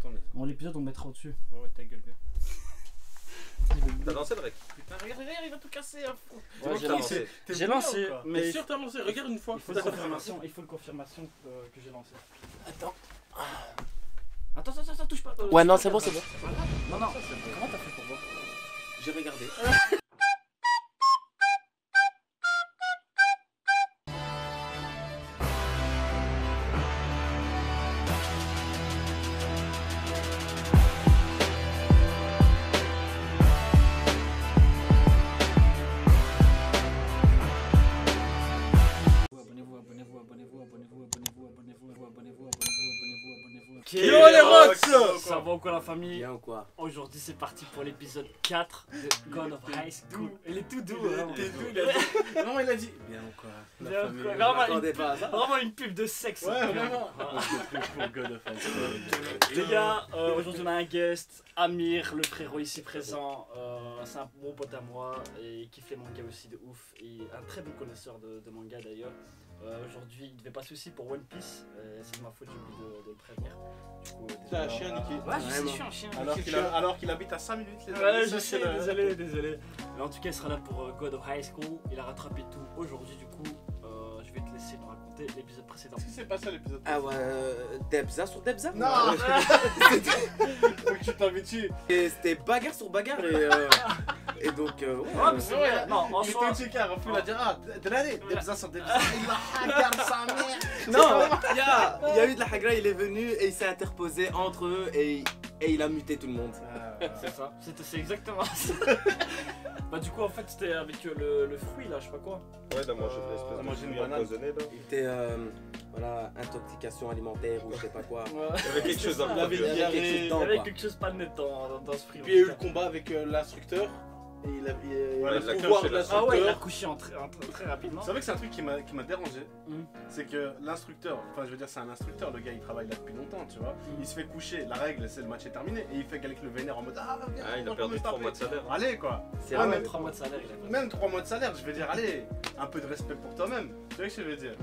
tourner. Bon, l'épisode, on le mettra au-dessus. Ouais, ta gueule, viens. T'as lancé le rec. Putain, regarde, il va tout casser. Ouais, j'ai lancé. J'ai lancé, mais T'es sûr t'as lancé? Regarde une fois. il faut une confirmation, il faut une confirmation que j'ai lancé. Attends. Attends, touche pas. Ouais, non, c'est bon, c'est bon. Non, comment t'as fait pour voir? J'ai regardé. Yo les Rocks! Ça va ou quoi la famille? Bien ou quoi? Aujourd'hui c'est parti pour l'épisode 4 de God of High School. Il est tout doux, vraiment. Non, il a dit. Bien ou quoi? La Bien ou famille. quoi? Je Vraiment, m'attendais pas à ça. Vraiment une pub de sexe. Ouais, vraiment. Voilà. Pour God of High. Les gars, aujourd'hui on a un guest, Amir, le frérot ici présent. C'est un bon pote à moi et il kiffe les mangas aussi de ouf. Et un très bon connaisseur de manga d'ailleurs. Aujourd'hui il devait passer aussi pour One Piece. C'est de ma faute, j'ai oublié de le prévenir. Du coup, T'es un chien, Niki. Ouais, je sais, je suis un chien. Alors qu'il habite à 5 minutes, les Ouais, amis. je sais, désolé. Mais en tout cas, il sera là pour God of High School. Il a rattrapé tout aujourd'hui, du coup. Je vais te laisser nous raconter l'épisode précédent. Qu'est-ce qui s'est passé à l'épisode? Ah ouais, Debza sur Debza? Non. Faut que tu t'habitues. Et c'était bagarre sur bagarre et donc ouais. Ouais, mais c'est vrai. Non, en Il soi. était au car, il a dit ah, de l'année, Debza sur Debza, il a regarde sa mère. Non, il y a eu de la hagra, il est venu et il s'est interposé entre eux et il a muté tout le monde. C'est ça, c'est exactement ça. Bah, du coup, en fait, c'était avec le fruit là, je sais pas quoi. Ouais, il a mangé de l'espèce il a mangé une fruit banane. empoisonné là. Il était voilà, intoxication alimentaire ou je sais pas quoi. Ouais. Il y avait quelque chose dans Il avait le Il y avait quelque chose Il y dedans, avait quoi. quelque chose pas net dans ce fruit. Puis il y a eu le combat avec l'instructeur. Et il a Ouais, le la pouvoir cloche de et la Ah ouais, il a l'instructeur. couché très rapidement. C'est vrai que c'est un truc qui m'a dérangé. Mm. C'est que l'instructeur, enfin je veux dire c'est un instructeur, le gars il travaille là depuis longtemps, tu vois. Il se fait coucher, la règle c'est le match est terminé et il fait qu'avec le vénère en mode ah viens, Ah, il a on perdu peut 3 taper. mois de salaire. Allez quoi. C'est Ouais, Ah, vrai. même 3 mois de salaire, il a pas. Même 3 mois de salaire, je veux dire allez, un peu de respect pour toi-même. Tu vois ce que je veux dire?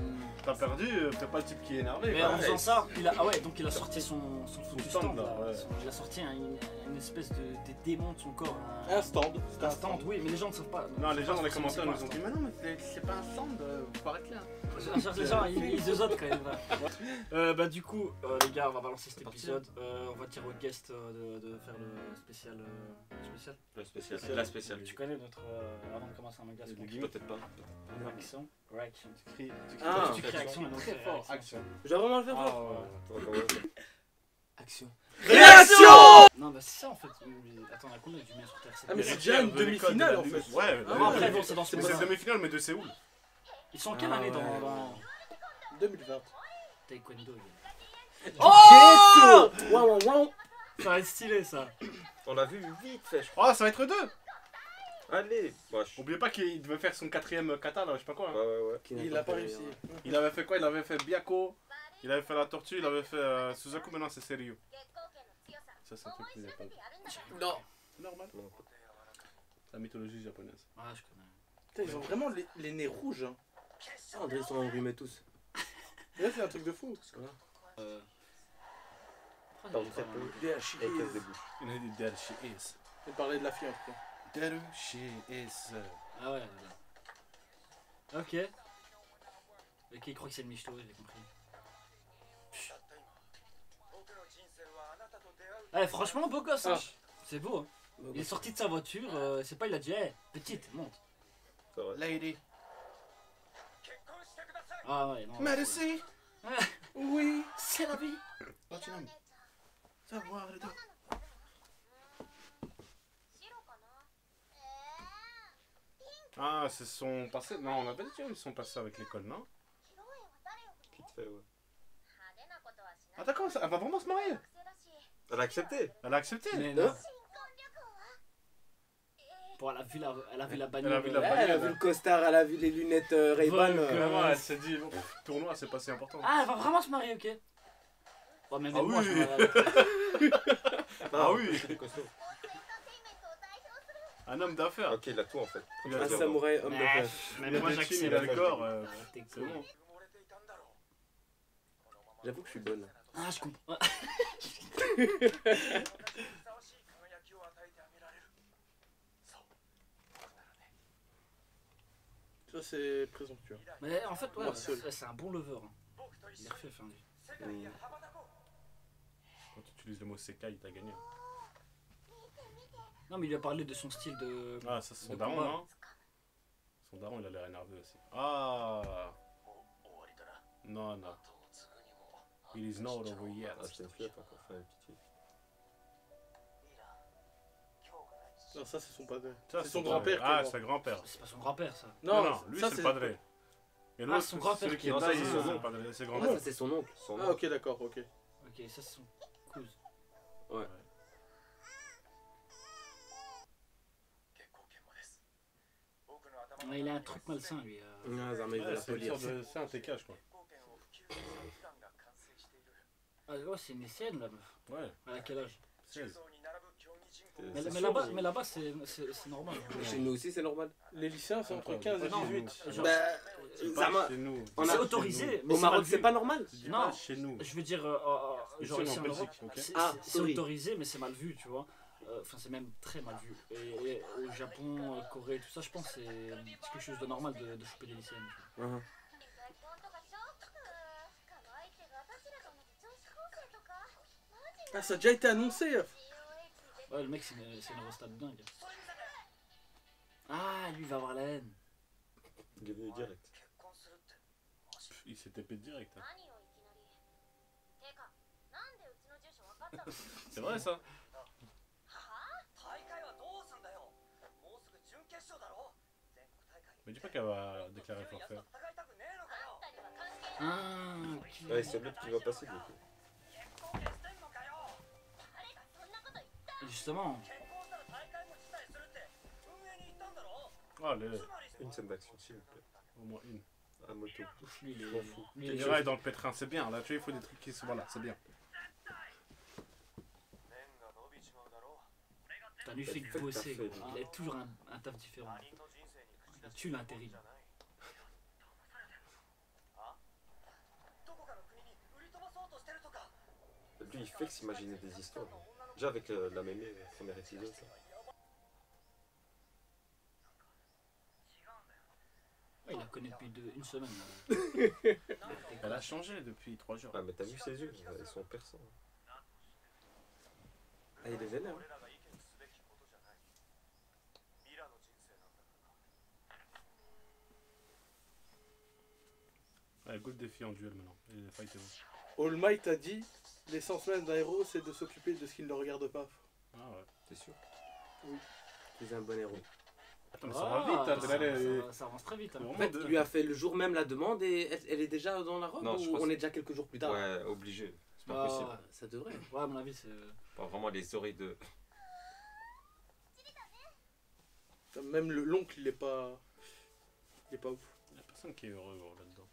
T'as perdu, t'es pas le type qui est énervé. Mais quoi. en faisant ça, ah ouais, donc il a sorti son stand là, là. ouais. Il a sorti une espèce de démon de son corps. Un stand. Un stand, oui, mais les gens ne savent pas. Non, les gens dans les commentaires c'est nous ont dit mais non mais c'est pas un stand, faut arrêter là. Les gens, ils ziozotent quand même. Bah du coup, les gars, on va balancer cet épisode. On va dire au guest de faire le spécial. La spéciale. Tu connais notre avant de commencer un manga, c'est qu'on dit Peut-être pas. action, réaction. Tu cries Ah. Tu cries action, donc très c'est fort, réaction. action. Je dois vraiment le faire Ah, voir. ouais. Action. Non, bah c'est ça en fait. Attends, on a combien d'humains sur Terre? Ah, mais c'est déjà une demi-finale en fait. Ouais, Non, après, bon, c'est dans ce c'est moment-là. demi-finale mais de Séoul. Ils sont en quelle Ah, année ouais. dans 2020. Taekwondo? Oh Waouh waouh. Ça va être stylé ça. On l'a vu vite fait, je crois. Oh, ça va être 2. Allez. Oubliez pas qu'il devait faire son 4ème kata là, je sais pas quoi. Ouais. Il a pas réussi. Il avait fait quoi? Il avait fait Byako, il avait fait la tortue, il avait fait Suzaku, maintenant c'est Seiryu. Ça c'est un truc que vous avez pas vu. Non. Normal. La mythologie japonaise. Ah, je connais. Putain, ils ont vraiment les nez rouges. Hein. Ah, on dirait qu'ils sont enrhumés tous. Et là, c'est un truc de fou. Parle très peu. DHI. Et casse des bouches. Il a dit There she is. Il parlait de la fille en tout cas. There she is. Ah ouais, voilà. Ok. Ok, il croit que c'est le Michto, j'ai compris. Eh, franchement, beau gosse, hein. C'est beau, hein. Il est sorti de sa voiture, c'est pas, il a dit, hey, petite, monte. C'est vrai. Lady. Ah ouais, non. Merci. Oui. C'est la vie. Platinum. Savoir le dos. Ah, c'est son passé. Non, on avait dit qu'ils sont passés avec l'école, non? Vite fait, ouais. Ah, d'accord, elle va vraiment se marier. Elle a accepté. Elle a accepté. Mais non. Bon, elle a vu la bagnole. Elle a vu la Elle a vu le costard, elle a vu les lunettes Ray-Ban. Vraiment, elle s'est dit, tournoi, c'est pas si important. Ah, elle va vraiment se marier, ok. Oh, mais Ah moi, oui. je me marie. Ah oui. C'est costaud. Un homme d'affaires. Ok, il a tout en fait. Il a Un tout. samouraï homme de Mais fer. mais Il a moi, des thunes, j'accepte. il a le corps. T'es C'est cool. bon. J'avoue que je suis bonne. Ah, je comprends. Ça, c'est présomptueux. Mais en fait, ouais, Marcel. c'est un bon lever. Hein. Il est refait, fin lui. Quand tu utilises le mot Sekai, t'as gagné. Non, mais il a parlé de son style de. Ah, ça c'est son de daron, combat. non? Son daron, il a l'air énervé aussi. Ah! Non, non. It is not over yet. Ah, c'est une fillette encore, enfin une petite fille. Non, ça, c'est son padre. Ça, C'est son grand-père. Ah, qui est c'est le grand-père. C'est pas son grand-père, ça. Non, non, lui ça, c'est le padre. Et l'autre, son grand-père celui qui qui est est là, pas- c'est c'est son son padre, c'est le Ouais, grand-père. ça c'est son oncle. Son Ah, nom. ok, d'accord, ok. Ok, ça, c'est son cousin. Ouais, il a un truc malsain, lui. Ah, Zama, il veut Ouais, la c'est une polir. sorte de- c'est un TK, je crois. Ah, ouais, c'est une lycéenne, la meuf. Ouais, À quel âge 16. Mais, C'est mais sûr, là-bas, mais là-bas, c'est normal. Chez nous aussi, c'est normal. Les lycéens, c'est entre Attends, 15 et non, 18. Genre, Bah, C'est Zama, pas chez nous. on a- c'est autorisé, mais au c'est mal Maroc, vu. c'est pas normal. Tu dis Non. pas chez nous. Je veux dire, Ici, genre en ici en Belgique, Europe, ok. c'est Ah, c'est sorry. autorisé, mais c'est mal vu, tu vois. Enfin, c'est même très mal vu. Et au Japon, Corée, tout ça, je pense que c'est quelque chose de normal de choper des lycéennes. tu vois. Uh-huh. Ah, ça a déjà été annoncé. Ouais, le mec, c'est une resta de dingue. Ah, lui, il va avoir la haine. Il est venu direct. Pff, il s'est TP direct. Hein. C'est vrai ça? Mais dis pas qu'elle va déclarer forfait. Ah, ok. Ouais, c'est l'autre qui va passer du coup. Et justement, Oh, allez, Une scène d'action, s'il vous plaît. au moins une. À moto. ouf, lui, il Je est. m'en fous. lui, il est Kenira est dans le pétrin, c'est bien. Là, tu vois, il faut des trucs qui sont. Voilà, c'est bien. Putain, lui, il fait que bosser. Quoi. Il a toujours un taf différent. Il tue l'intérim. Lui, il fait que s'imaginer des histoires. Déjà avec la mémé, premier épisode. ça. Ouais, il la connaît depuis une semaine. Là. Elle a changé depuis 3 jours. Ouais, mais t'as vu ses yeux, ils sont perçants. Ah, il est vénère. Ouais, go le défi en duel maintenant. Et fightez-vous. All Might a dit l'essence même d'un héros, c'est de s'occuper de ce qui ne le regarde pas. Ah ouais. T'es sûr? Il est un bon héros. Attends, mais ça va vite, hein. Ça avance très vite. Hein. C'est En vraiment fait, deux. il lui a fait le jour même la demande et elle est déjà dans la robe Non, je ou pense- on est déjà quelques jours plus tard? Ouais, obligé. C'est pas Ah, possible. ouais. Ça devrait. Ouais, à mon avis, c'est. Pas vraiment les oreilles de. Même l'oncle, il est pas. Il est pas ouf. Il y a personne qui est heureux gros, là-dedans.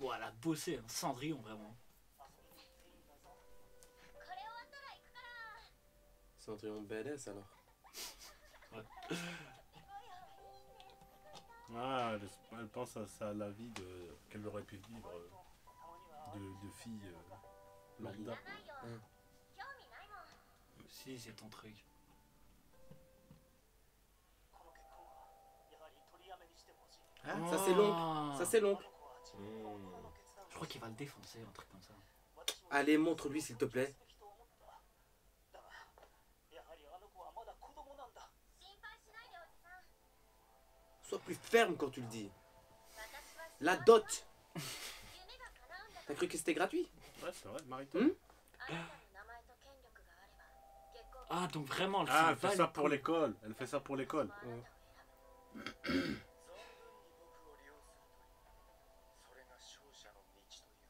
Bon, elle a bossé, hein. Cendrillon, vraiment. Cendrillon badass alors. Ah, elle pense à la vie qu'elle aurait pu vivre de fille lambda. Si, c'est ton truc. Ah, ça c'est l'oncle. Ça c'est l'oncle. Je crois qu'il va le défoncer, un truc comme ça. Allez, montre-lui s'il te plaît. Sois plus ferme quand tu le dis. La dot. T'as cru que c'était gratuit? Ouais, c'est vrai, Marito. Ah, donc vraiment, elle Ah, s'en elle fait bat ça les pour couilles. l'école. Elle fait ça pour l'école.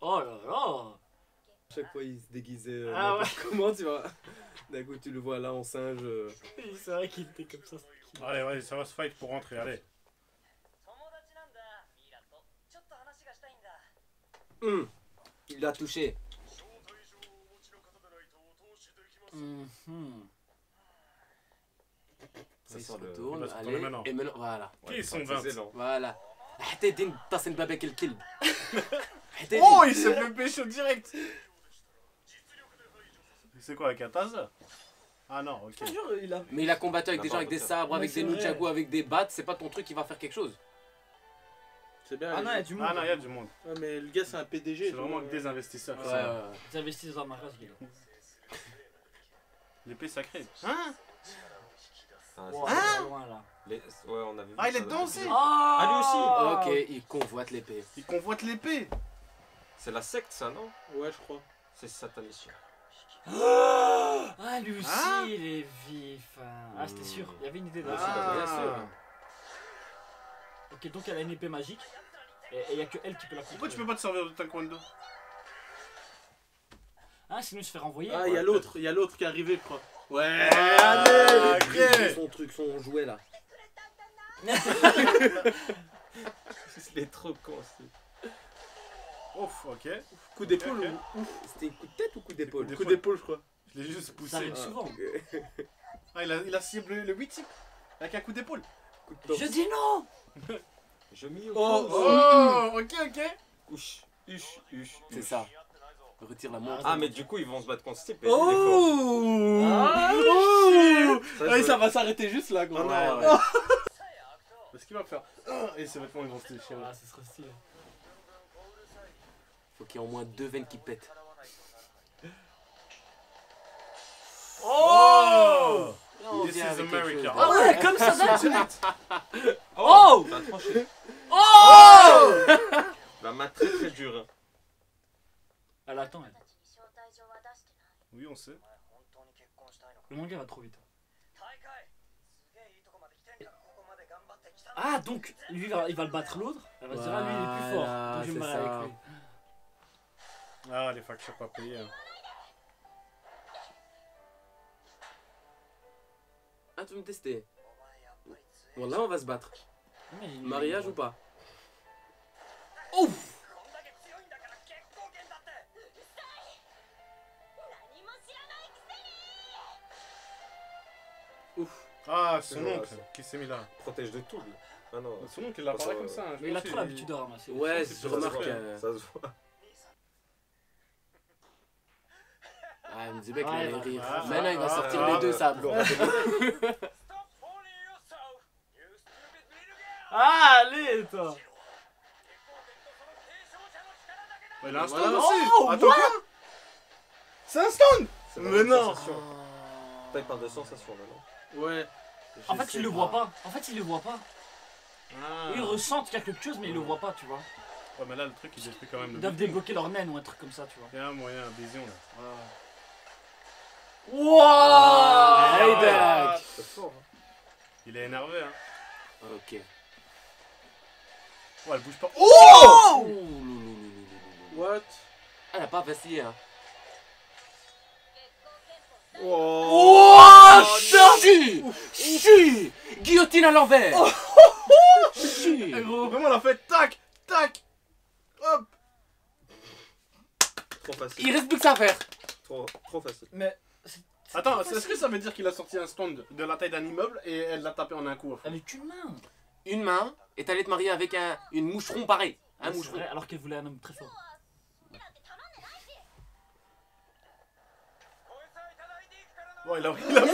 Oh là là. Chaque fois il se déguisait. Ah ouais. Comment tu vois? D'un coup tu le vois là en singe. C'est vrai qu'il était comme ça. Allez, ouais, ça va se fight pour rentrer, allez. Il l'a touché. Mhm. Ça Il se sent le. retourne, il va se allez, retourner maintenant. et maintenant, voilà. Qui sont 20? Voilà. حتى يدين تصل بابك الكلب. حتى Oh, il s'est fait pécho direct. C'est quoi, avec un taser? Ah non, ok. Je te jure, il a. Mais il a combattu avec des gens avec des sabres, Mais avec c'est des vrai. nunchaku, avec des battes, c'est pas ton truc qui va faire quelque chose. C'est bien. Ah les non, il y a jeux. du monde. Ah non, il y a du monde. Ouais, mais le gars, c'est un PDG. C'est tu vraiment vois. que des investisseurs. qui Ouais, sont là. ouais. Ils investissent dans ma race, gars. L'épée sacrée. Hein? Ah, Wow, c'est- c'est loin là. Ouais, on avait vu Ah, il ça est dans la dansé. vidéo. Ah, Ok, il convoite l'épée. Il convoite l'épée. C'est la secte, ça, non? Ouais, je crois. C'est satanisme. Ah, lui aussi, Ah. il est vif. Ah, c'était sûr. Il y avait une idée de Ah. ça. bien sûr. Ok, donc elle a une épée magique. Et il n'y a que elle qui peut la Pourquoi contrôler. tu peux pas te servir de taekwondo? Ah, sinon il se fait renvoyer. Ah, il y a l'autre qui est arrivé, je crois. Ouais, Ah, allez. ok. Son truc, son jouet là. C'est trop con, c'est. Ouf, ok. Coup d'épaule Ok, ou C'était coup de tête ou coup d'épaule? Coup coup d'épaule, je crois. Je l'ai juste Ça poussé. arrive souvent. Ah, il a ciblé le 8 avec un coup d'épaule. Coup de torse. Je dis non. Je m'y Oh, Oh, ok, ok. Ush, ush, ush. C'est ça. Retire la montre. Ah, mais du coup, ils vont se battre contre Steve. Oh, Ah, oh. Ça, Ah, je- ça va s'arrêter juste là, gros. Oh, non. Ouais, ouais. Est-ce qu'il va faire? Oh, et ses vêtements ils vont se déchirer. Ah, ce serait stylé. Faut qu'il y ait au moins 2 veines qui pètent. Oh! Là, on This vient is avec quelque America. chose, Ah ouais, comme ça d'un coup. Direct. Oh. T'as tranché. Oh. La main très très dure. Hein. Elle attend, elle. Oui, on sait. Le manga va trop vite. Ah, donc lui il va le battre l'autre. Elle va se dire, ah, lui il est plus fort. Voilà, Donc je vais me c'est marier ça. avec lui. Ah, les factures pas payées. Hein. Ah, tu veux me tester? Bon, là, on va se battre. Mais il- Mariage ou pas? Ouf. Ah, son Ouais, oncle c'est- qui s'est mis là. Protège de tout, lui. Ah non. Son oncle il apparaît comme ça. hein, je Mais il a pense trop qu'il- l'habitude de ramasser. Ouais, c'est je ça, remarque. ça se voit. Ça se voit. Ah, il me dit, mec, Ouais, il va ouais. rire. Ah, Maintenant, il va ah, sortir ah, les deux ah, sables. Ah, allez, toi. Il a un Voilà. stand aussi. Oh, Attends, quoi? C'est un stand. C'est Mais vraiment une non. sensation. Toi, il parle de sensation là, non? Ouais. En fait, il le voit pas. En fait, il le voit pas. Ah. Ils ressentent quelque chose, mais ils le voient pas, tu vois. Ouais, mais là, le truc il détruit quand même Ils le doivent building. débloquer leur naine ou un truc comme ça, tu vois. Il y a un moyen, un vision là. Wouah. Hey, ouais. Dak. C'est fort. Hein. Il est énervé, hein. Ok. Oh, elle bouge pas. Oh! What? Elle a pas vacillé, hein. Oh! Chi! Chi! Guillotine à l'envers! Chi! Eh, gros, vraiment, elle a fait tac, tac. Hop. Trop facile. Il reste plus que ça à faire. Trop facile. Mais. Attends, est-ce que ça veut dire qu'il a sorti un stand de la taille d'un immeuble et elle l'a tapé en un coup au fond? Avec une main. Une main et t'allais te marier avec une moucheron pareil. Un Ouais, c'est moucheron. vrai, alors qu'elle voulait un homme très fort. Oh, il a mis vitesse.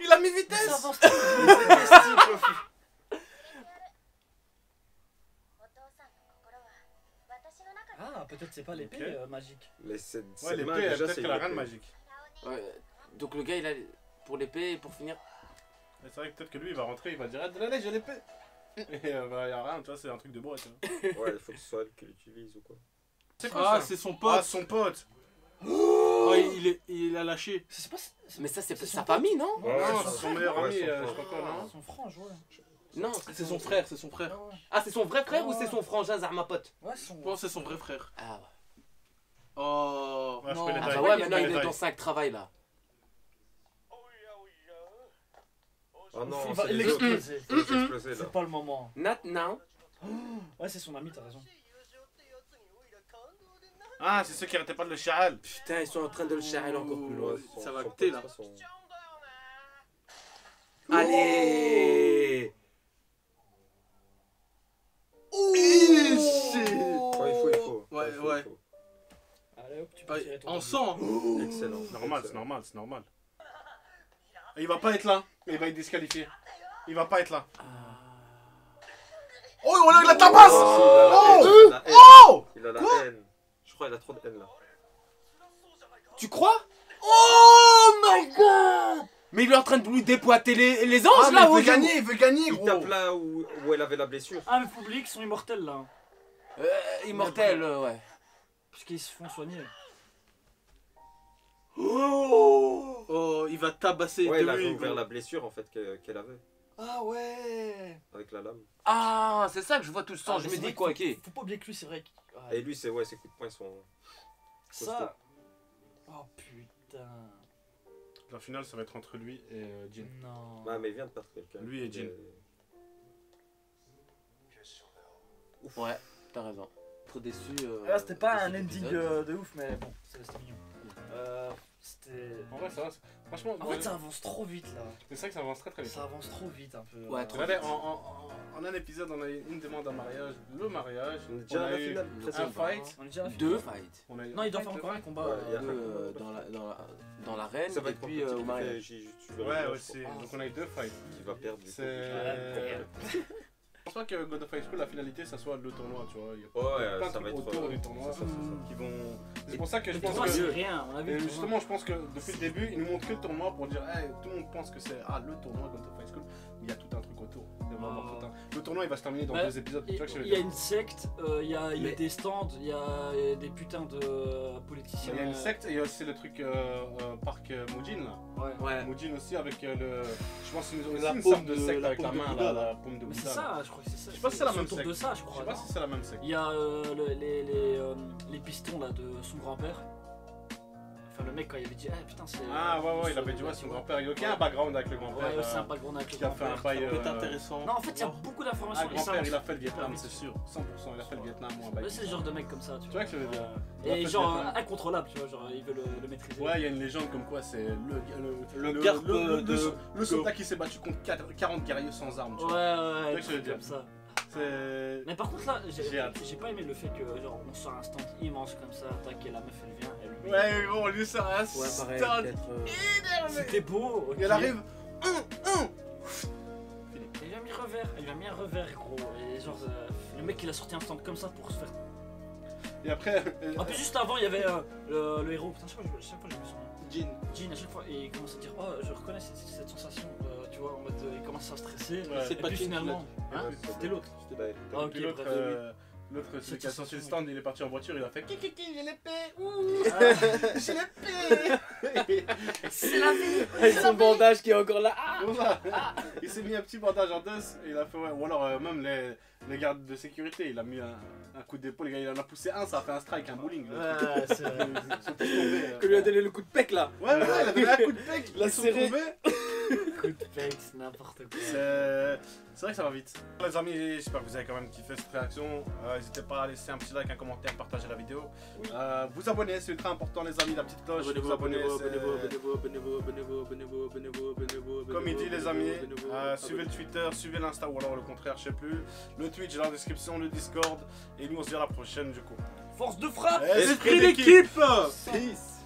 Il a mis vitesse. Ça avance trop. Ah, peut-être c'est pas l'épée Ok. magique. Mais c'est. Ouais, c'est l'épée, main, déjà, peut-être c'est qu'elle a une rien de épée. magique. Ouais, donc le gars il a pour l'épée et pour finir. Et c'est vrai que peut-être que lui il va rentrer, il va dire allez, j'ai l'épée. Et bah, y a rien, tu vois, c'est un truc de bois, tu vois. Ouais, il faut que ce soit elle qui l'utilise ou quoi. C'est Ah, ça? c'est son Ah, pote. son pote. Oh, il a lâché. C'est pas. Mais ça c'est C'est sa son famille non? Non, Ouais, c'est son meilleur ouais, ami, son je frère. sais pas quoi, non? Son frange, ouais. Non. C'est son frère, c'est son frère. Ah c'est son vrai frère ou c'est son frangin Zarma pote? Ouais, son. Je pense que c'est son vrai frère. Ah ouais. Oh. Ouais, je Non. connais Ah taille. bah ouais, ouais il maintenant Je il connais est taille. dans 5 travail là. Ah non, Il va c'est les autres. l'exploser. Faut les exploser là. C'est pas le moment. Nat non. Ouais, c'est son ami, t'as raison. Ah, c'est ceux qui arrêtaient pas de le chahal. Putain ils sont en train de le charrer encore plus loin. Ouais, Ça va son coûter, pote, là. son- Allez! Ouais, il faut. Ouais, il ouais. faut. Ah, Allez hop, tu peux tirer ton En début. sang. Excellent. C'est normal, c'est excellent. normal, c'est normal. Et il va pas être là. Il va être disqualifié. Il va pas être là. Oh, voilà, il la tabasse. Oh, il a la haine. Oh Il a la haine. Je crois qu'il a trop de haine là. Tu crois? Oh my god! Mais il est en train de lui dépoiter les anges Ah, mais là, il veut gagner, Il gros. tape là où elle avait la blessure. Ah, mais faut oublier qu'ils sont immortels là. Immortel, ouais. Parce qu'ils se font soigner. Oh, il va tabasser Ouais, il a de lui. ouvert la blessure en fait qu'elle avait Ah ouais. avec la lame. Ah, c'est ça que je vois tout le sang. Ah, Je mais me c'est vrai dis quoi, qu'il ok. Faut pas oublier que lui, c'est vrai. Et lui, c'est ouais, ses coups de poing sont. Ça. Oh putain. La finale, ça va être entre lui et Jin. Non. Ah, mais il vient de perdre quelqu'un. Lui et Jin. Ouais, t'as raison. Trop déçu. Ah, c'était pas de un cet ending épisode. de ouf, mais bon, c'était mignon. C'était. En vrai, ça va. Franchement, En fait, ça avance trop vite là. c'est vrai que ça avance très très vite. Ça avance trop vite un peu. Ouais, trop Regardez, en un épisode, on a eu une demande en mariage, le mariage, On est on déjà à a la eu finale. un fight, On est déjà à la Deux finale. fights. on a eu Non, il doit un faire fight, encore un deux combat. Ouais, il y a Deux, dans l'arène Ça va et être puis contre au mariage. fights. Ouais, aussi. Donc on a eu deux fights. Qui va perdre du coup. C'est. Je pense pas que God of High School, la finalité, ça soit le tournoi, tu vois. Il y a Ouais, plein de ça va trucs être. autour du tournoi c'est ça. qui vont. C'est pour ça que je Le pense tournoi, que. c'est rien. On a vu Et le tournoi. justement, je pense que depuis le début, ils nous montrent que le tournoi pour dire, hey, tout le monde pense que c'est le tournoi God of High School, mais il y a tout un truc autour. Il va y avoir tout un- Le tournoi, il va se terminer dans Bah, 2 épisodes. Tu vois que je veux Il y a dire. une secte, il y a Mais- des stands, il y a des putains de politiciens. Il y a une secte et il y a aussi le truc parc Mujin là. Ouais. Ouais. Mujin aussi avec le. Je pense que c'est aussi La une paume sorte de de- secte la avec la paume de main Bouddha, là, là. la paume de Mais c'est Bouddha. ça, je crois que c'est ça. Je sais pas si c'est la C'est même autour secte. de ça, je Je crois. sais pas non si c'est la même secte. Il y a les pistons là de son grand-père. Enfin, le mec, quand il avait dit, ah putain, c'est. Ah ouais, il avait dit, ouais, son grand-père. Il y a aucun background avec le grand-père. Ouais, c'est un background avec le qui a fait un grand-père. bail. Ça peut être intéressant. Non, en fait, il y a beaucoup Ah, d'informations. le et ça grand-père, avance il a fait le hyper Vietnam, vite. c'est sûr. 100%, il a fait le Vietnam ou un Ouais, bail. c'est le genre de mec comme ça, tu vois que je veux dire. Il a fait Et le genre Vietnam. incontrôlable, tu vois, genre il veut le maîtriser. Ouais, il y a une légende comme quoi c'est Le garpe le soldat qui s'est battu contre 40 guerriers sans armes. Tu Ouais, vois. ouais, que je veux dire. comme ça. C'est. Mais par contre là, J'ai hâte. j'ai pas aimé le fait que genre on sort un stand immense comme ça, tac, et la meuf elle vient, elle lui. Ouais, gros, lui, c'est un Ouais, pareil, stand peut-être. C'était beau. ok. Et elle arrive. Elle lui a mis revers, elle lui a mis un revers gros. Et genre le mec il a sorti un stand comme ça pour se faire. Et après. En plus juste avant il y avait le héros, putain chaque fois j'ai vu son nom. Jean. Jean à chaque fois et il commence à dire oh je reconnais cette sensation, tu vois, en mode il commence à stresser. Ouais. C'est Et pas puis Jean qui finalement, l'a dit. hein, Ouais, c'était l'autre. Ouais. Ah, ok, Puis l'autre, bref. l'autre, celui Cette qui a sorti le sensation. stand, il est parti en voiture, il a fait Kiki, j'ai l'épée, ouh, Ah, j'ai l'épée. c'est la vie. Avec son bandage qui est encore là. Comme ça. Il s'est mis un petit bandage en dos et il a fait ouais. Ou alors même les gardes de sécurité, il a mis un coup d'épaule, il en a poussé un, ça a fait un strike, un bowling. Ouais, c'est vrai. Ils sont tous tombés. Que lui a donné le coup de pec là. Ouais, il a donné un coup de pec, Il a ils sont serré. tombés. Coup de pec, c'est n'importe quoi. C'est vrai que ça va vite. Les amis, j'espère que vous avez quand même kiffé cette réaction. N'hésitez pas à laisser un petit like, un commentaire, partager la vidéo. Vous abonner, c'est ultra important les amis, la petite cloche. Vous abonner, comme il dit les amis, suivez le Twitter, suivez l'Insta ou alors le contraire, je sais plus. Le Twitch dans la description, le Discord. Et nous on se dit à la prochaine du coup. Force de frappe. Esprit d'équipe. Peace.